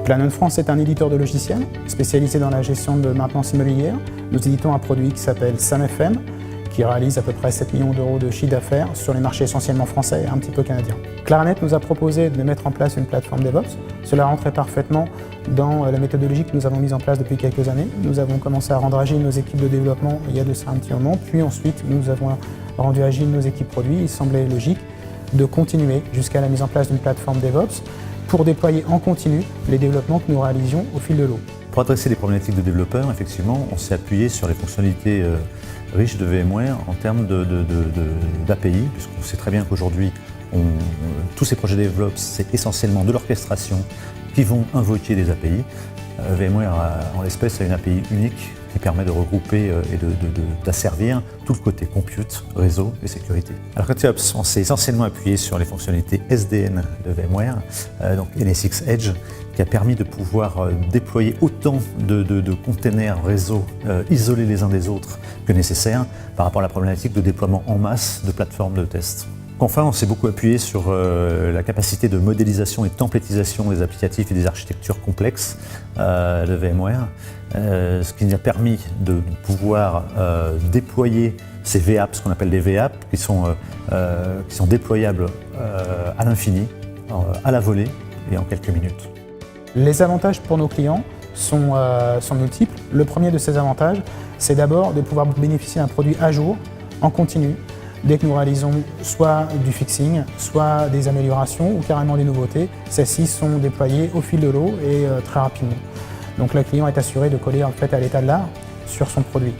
Planon France est un éditeur de logiciels spécialisé dans la gestion de maintenance immobilière. Nous éditons un produit qui s'appelle SAM-FM, qui réalise à peu près 7 millions d'euros de chiffre d'affaires sur les marchés essentiellement français et un petit peu canadiens. Claranet nous a proposé de mettre en place une plateforme DevOps. Cela rentrait parfaitement dans la méthodologie que nous avons mise en place depuis quelques années. Nous avons commencé à rendre agiles nos équipes de développement il y a de ça un petit moment, puis ensuite nous avons rendu agiles nos équipes produits. Il semblait logique de continuer jusqu'à la mise en place d'une plateforme DevOps pour déployer en continu les développements que nous réalisions au fil de l'eau. Pour adresser les problématiques de développeurs, effectivement, on s'est appuyé sur les fonctionnalités riches de VMware en termes d'API, puisqu'on sait très bien qu'aujourd'hui, tous ces projets DevOps, c'est essentiellement de l'orchestration qui vont invoquer des API. VMware, en l'espèce, a une API unique qui permet de regrouper et d'asservir tout le côté compute, réseau et sécurité. Alors côté Ops, on s'est essentiellement appuyé sur les fonctionnalités SDN de VMware, donc NSX Edge, qui a permis de pouvoir déployer autant de containers réseau isolés les uns des autres que nécessaire par rapport à la problématique de déploiement en masse de plateformes de test. Enfin, on s'est beaucoup appuyé sur la capacité de modélisation et de templétisation des applicatifs et des architectures complexes de VMware, ce qui nous a permis de pouvoir déployer ces VApps, ce qu'on appelle des VApps, qui sont déployables à l'infini, à la volée et en quelques minutes. Les avantages pour nos clients sont multiples. Le premier de ces avantages, c'est d'abord de pouvoir bénéficier d'un produit à jour, en continu, dès que nous réalisons soit du fixing, soit des améliorations ou carrément des nouveautés. Celles-ci sont déployées au fil de l'eau et très rapidement. Donc le client est assuré de coller en fait à l'état de l'art sur son produit.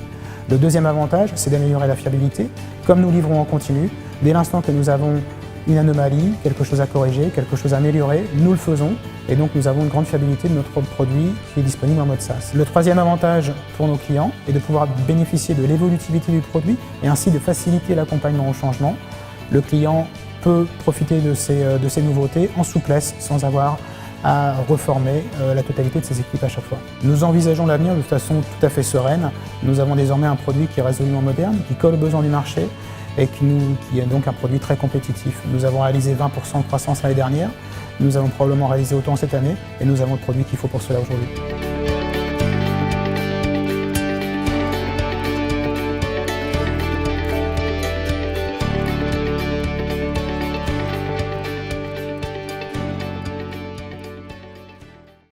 Le deuxième avantage, c'est d'améliorer la fiabilité. Comme nous livrons en continu, dès l'instant que nous avons une anomalie, quelque chose à corriger, quelque chose à améliorer, nous le faisons et donc nous avons une grande fiabilité de notre produit qui est disponible en mode SaaS. Le troisième avantage pour nos clients est de pouvoir bénéficier de l'évolutivité du produit et ainsi de faciliter l'accompagnement au changement. Le client peut profiter de ces nouveautés en souplesse sans avoir à reformer la totalité de ses équipes à chaque fois. Nous envisageons l'avenir de façon tout à fait sereine. Nous avons désormais un produit qui est résolument moderne, qui colle aux besoins du marché et qui est donc un produit très compétitif. Nous avons réalisé 20% de croissance l'année dernière, nous avons probablement réalisé autant cette année et nous avons le produit qu'il faut pour cela aujourd'hui.